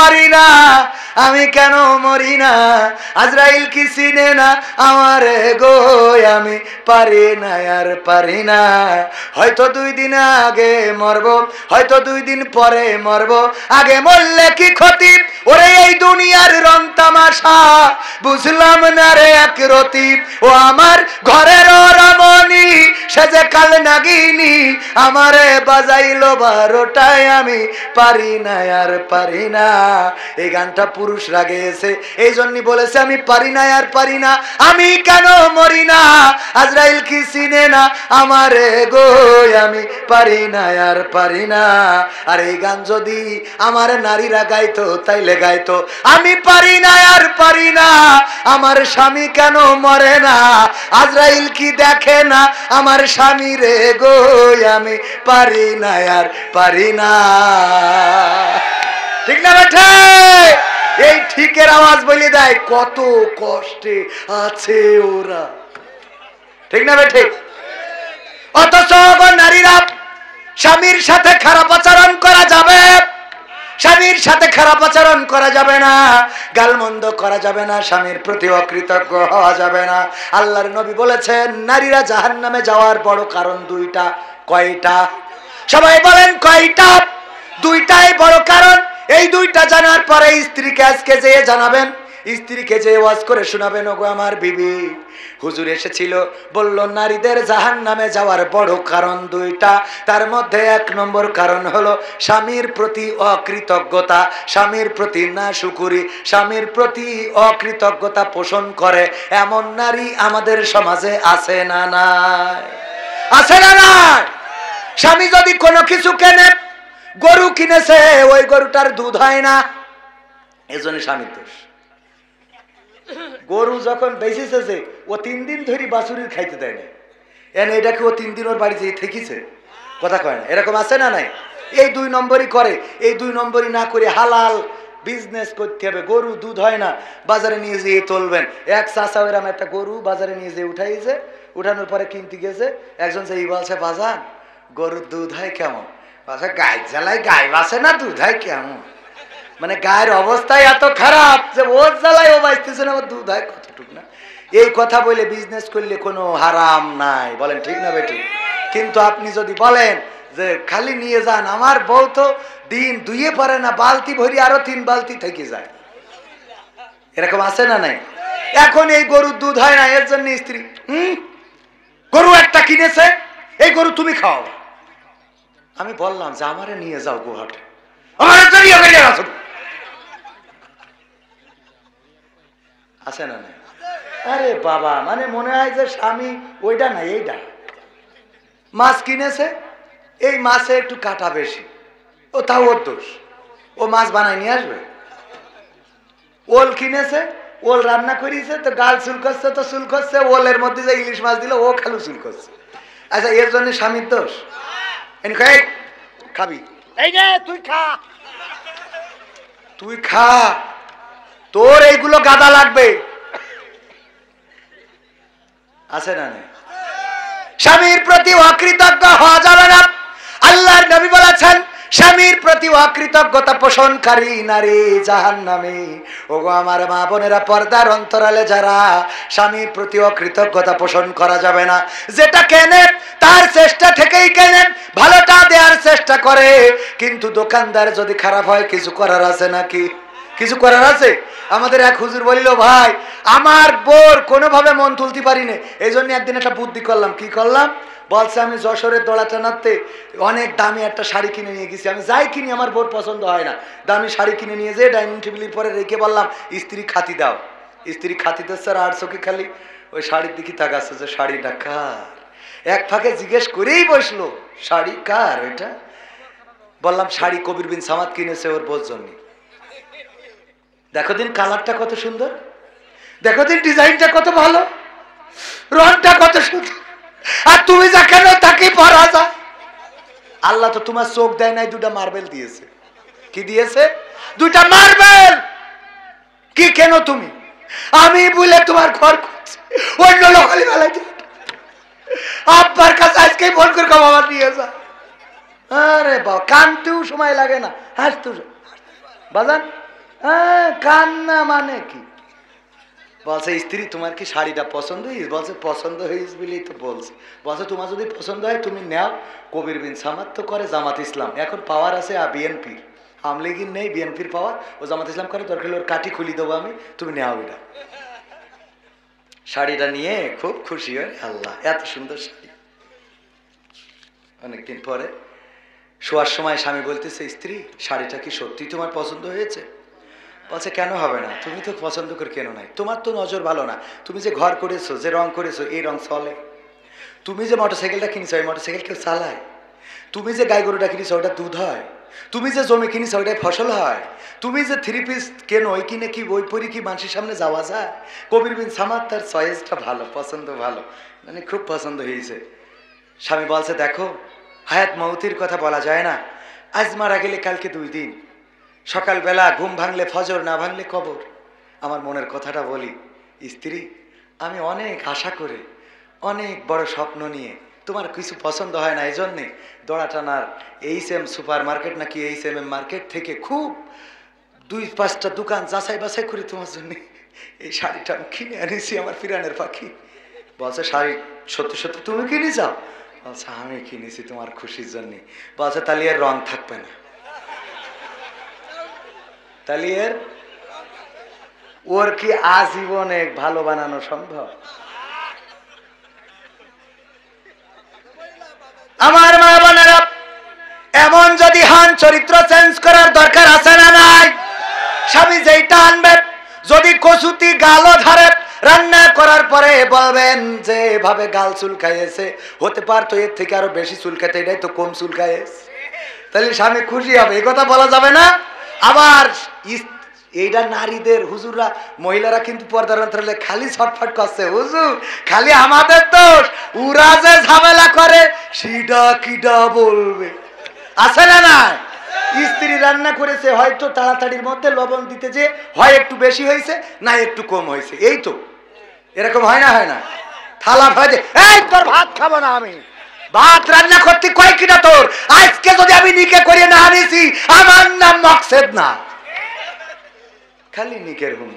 পারি না, আমি কেন মরি না, আজরাইল কি চিনে না আমারে গো, আমি পারি না আর পারি না। হয়তো 2 দিন আগে মরবো, হয়তো 2 দিন পরে মরবো, আগে মরলে কি ক্ষতি, ওরে এই দুনিয়ার রং তামাশা বুঝলাম না রে এক রতি, ও আমার ঘরের রমণী সে যে কাল নাগিনী, আমারে বাজাইলো 12টায়, আমি পারি না আর পারি না। এই গানটা পুরুষরা গেয়েছে, এই জন্যই বলেছে আমি পারি না আর পারি না, আমি কেন মরি না, আজরাইল কি চিনে না আমারে গো, আমি পারি না আর পারি না। আর এই গান যদি আমার নারীরা গাইতো তাইলে গাইতো, আমি পারি না আর পারি না, আমার স্বামী কেন মরে না, আজরাইল কি দেখে না আমার স্বামী রে গো, আমি পারি না আর পারি না। ঠিক না বেঠে? এই ঠিকের আওয়াজ বলে দেয় কত কষ্টে আছে ওরা। ঠিক না বেঠে? অথচ নারীরা স্বামীর সাথে খারাপ আচরণ করা যাবে, স্বামীর সাথে খারাপ আচরণ করা যাবে না, গালমন্দ করা যাবে না, স্বামীর প্রতি অকৃতজ্ঞ হওয়া যাবে না। আল্লাহর নবী বলেছেন নারীরা জাহান্নামে যাওয়ার বড় কারণ 2টা। কয়টা? সবাই বলেন কয়টা? 2টাই বড় কারণ। এই 2টা জানার পরে স্ত্রীকে আজকে যেয়ে জানাবেন, স্ত্রীকে যে ওয়াজ করে শোনাবেন, ওগো আমার বিবি হুজুর এসেছিল বলল নারীদের জাহান্নামে যাওয়ার বড় কারণ 2টা। তার মধ্যে 1 নম্বর কারণ হলো স্বামীর প্রতি অকৃতজ্ঞতা, স্বামীর প্রতি নাশুকুরি, স্বামীর প্রতি অকৃতজ্ঞতা পোষণ করে এমন নারী আমাদের সমাজে আছে না নাই? আছে না নাই? স্বামী যদি কোনো কিছু কেনে, গরু কিনেছে, ওই গরুটার দুধ হয় না, এজন্য স্বামীর দোষ। গরু যখন বেঁচেছে ও 3 দিন ধরে বাছুরির খাইতে দেয় না, এনে এটাকে ও 3 দিন ওর বাড়িতে থেকেছে, কথা কয় না? এরকম আছে না নাই? এই 2 নম্বরই করে। এই 2 নম্বরই না করে হালাল বিজনেস করতে হবে। গরু দুধ হয় না, বাজারে নিয়ে যেয়ে তুলবেন। এক চাচা ওইরকম একটা গরু বাজারে নিয়ে যেয়ে উঠাইছে, উঠানোর পরে কিনতে গেছে, একজন সেই বলছে বাজান গরুর দুধ হয় কেমন? বলছে গায়ে জ্বালায় গায়ে বাসে না, দুধ হয় কেমন? মানে গায়ের অবস্থায় এত খারাপ যে ওর জ্বালায় ও বাঁচতেছে না, ওর দুধ হয় কতটুকু না। এই কথা বলে বিজনেস করলে কোনো হারাম নাই, বলেন ঠিক না বেটি? কিন্তু আপনি যদি বলেন যে খালি নিয়ে যান, আমার বউ তো দিন ধুয়ে পারে না, বালতি ভরি আরো 3 বালতি থেকে যায়, এরকম আছে না নাই? এখন এই গরুর দুধ হয় না, এর জন্য স্ত্রী গরু একটা কিনেছে, এই গরু তুমি খাও। আমি বললাম যে আমারে নিয়ে যাও গোহাটে, আমার আছে না নাই? আরে বাবা, মানে মনে হয় যে স্বামী ওইটা না এইটা। মাছ কিনেছে, এই মাছে একটু কাটা বেশি, ও তাও ওর দোষ, ও মাছ বানায় নিয়ে আসবে। ওল কিনেছে, ওল রান্না করিয়েছে, তো গাল চুল করছে, তো চুল করছে, ওলের মধ্যে যে ইলিশ মাছ দিল ও খালু চুল করছে। আচ্ছা এর জন্য স্বামীর দোষ? খাবি? এই রে তুই খা, তুই খা, তোর এইগুলো গাদা লাগবে, আছে না নাই? স্বামীর প্রতি অকৃতজ্ঞ হওয়া যাবে না। আল্লাহর নবী বলেছেন স্বামীর প্রতি অকৃতজ্ঞতা পোষণকারী নারী জাহান্নামী। ওগো আমার মা বোনেরা, পর্দার অন্তরালে যারা, স্বামীর প্রতি অকৃতজ্ঞতা পোষণ করা যাবে না। যেটা কেনে তার চেষ্টা থেকেই কেনে, ভালোটা দেওয়ার চেষ্টা করে, কিন্তু দোকানদার যদি খারাপ হয় কিছু করার আছে নাকি? কিছু করার আছে? আমাদের এক হুজুর বলিল ভাই আমার বোর কোনোভাবে মন তুলতে পারি না, এই জন্য একদিন একটা বুদ্ধি করলাম। কি করলাম? বলছে আমি যশোরের দোলা টানাতে অনেক দামি একটা শাড়ি কিনে নিয়ে গেছি, আমি যাই কিনি আমার বোর পছন্দ হয় না, দামি শাড়ি কিনে নিয়ে যেয়ে ডাইনিং টেবিলের পরে রেখে বললাম স্ত্রী খাতি দাও। স্ত্রী খাতি দিচ্ছে আর চোখে খালি ওই শাড়ির দিকে তাকাচ্ছে যে শাড়িটা কার। এক ফাঁকে জিজ্ঞেস করেই বসলো শাড়ি কার এটা? বললাম শাড়ি কবির বিন সামাদ কিনেছে ওর বোর জন্য। দেখো দিন কালারটা কত সুন্দর, দেখো দিন ডিজাইনটা কত ভালো, রংটা কত সুন্দর, আর তুমি যা কেন তাকে পরা যায়। আল্লাহ তো তোমার চোখ দেয় নাই, 2টা মার্বেল দিয়েছে। কি দিয়েছে? 2টা মার্বেল। কি কেন তুমি? আমি বলে তোমার ঘর করছি, অন্য লোকালি বেলায় আব্বার কাছে আজকে ফোন করে বাবা নিয়ে যা। আরে বাবা, কানতেও সময় লাগে না, হাসতেও বাজান কান্না মানে কি? বলছে স্ত্রী তোমার কি শাড়িটা পছন্দ হয়েছে? বলছে পছন্দ হয়েছে বলেই তো বলছে। বলছে তোমার যদি পছন্দ হয় তুমি নাও। কবির বিন সামাদ তো করে জামাত ইসলাম, এখন পাওয়ার আছে বিএনপির, আওয়ামী লীগের নেই, বিএনপির পাওয়ার, ও জামাত ইসলাম করে, দরকার ওর কাঠি খুলি দেবো আমি, তুমি নেও এটা। শাড়িটা নিয়ে খুব খুশি হয়, আল্লাহ এত সুন্দর শাড়ি। অনেকদিন পরে শোয়ার সময় স্বামী বলতেছে স্ত্রী শাড়িটা কি সত্যি তোমার পছন্দ হয়েছে? বলছে কেন হবে না, তুমি তো পছন্দ করে কেন নাই, তোমার তো নজর ভালো না, তুমি যে ঘর করেছো, যে রং করেছো এই রং চলে, তুমি যে মোটরসাইকেলটা কিনেছো এই মোটরসাইকেল কেউ চালায়, তুমি যে গাই গরুটা কিনেছো ওটা দুধ হয়, তুমি যে জমি কিনেছো ওটাই ফসল হয়, তুমি যে থ্রি পিস কেন ওই কিনে কি বই পড়ি কি মানুষের সামনে যাওয়া যায়? কবির বিন সামাদ তার চয়েসটা ভালো, পছন্দ ভালো, মানে খুব পছন্দ হয়েছে। স্বামী বলছে দেখো হায়াত মৌতির কথা বলা যায় না, আজ মারা গেলে কালকে 2 দিন, সকালবেলা ঘুম ভাঙলে ফজর, না ভাঙলে কবর। আমার মনের কথাটা বলি স্ত্রী, আমি অনেক আশা করে অনেক বড় স্বপ্ন নিয়ে, তোমার কিছু পছন্দ হয় না এই জন্যে দড়াটানার HM সুপার মার্কেট নাকি HM মার্কেট থেকে খুব 2-5টা দোকান যাচাই বাছাই করে তোমার জন্য এই শাড়িটা আমি কিনে আনিছি, আমার ফিরানের পাখি। বলছে শাড়ি সত্যি সত্যি তুমি কিনে যাও? বলছে আমি কিনেছি তোমার খুশির জন্য। বলছে তাহলে এর রং থাকবে না, তাহলে এর ওর কি আজীবনে ভালো বানানো সম্ভব? আমার মা বোনেরা, এমন যদি হন চরিত্র চেঞ্জ করার দরকার আছে না নাই? স্বামী যেইটা আনবে, যদি কসুতি গালও ধরে, রান্না করার পরে বলবেন যে এভাবে গাল চুলকাইছে, হতে পারতো এর থেকে আরো বেশি চুলকাতে, এটাই তো কম চুলকাইছে, তাহলে স্বামী খুশি হবে, এই কথা বলা যাবে না। আবার এইটা নারীদের, হুজুররা মহিলারা কিন্তু পর্দার অন্তরালে খালি ছটফট করছে, হুজুর খালি আমাদের দোষ, ওরা যে ঝামেলা করে সেটা কিটা বলবে, আছে না না? স্ত্রী রান্না করেছে হয়তো তাড়াতাড়ির মধ্যে, লবণ দিতে যে হয় একটু বেশি হয়েছে না একটু কম হয়েছে, এই তো এরকম হয় না? হয় না? থালা ভয় দে, এই তোর ভাত খাবো না আমি, ভাত রান্না করতে কয় কিনা তোর, আজকে যদি আমি নিকে করে না আনিছি আমার নাম মকসেদ না, খালি নিকের হুম।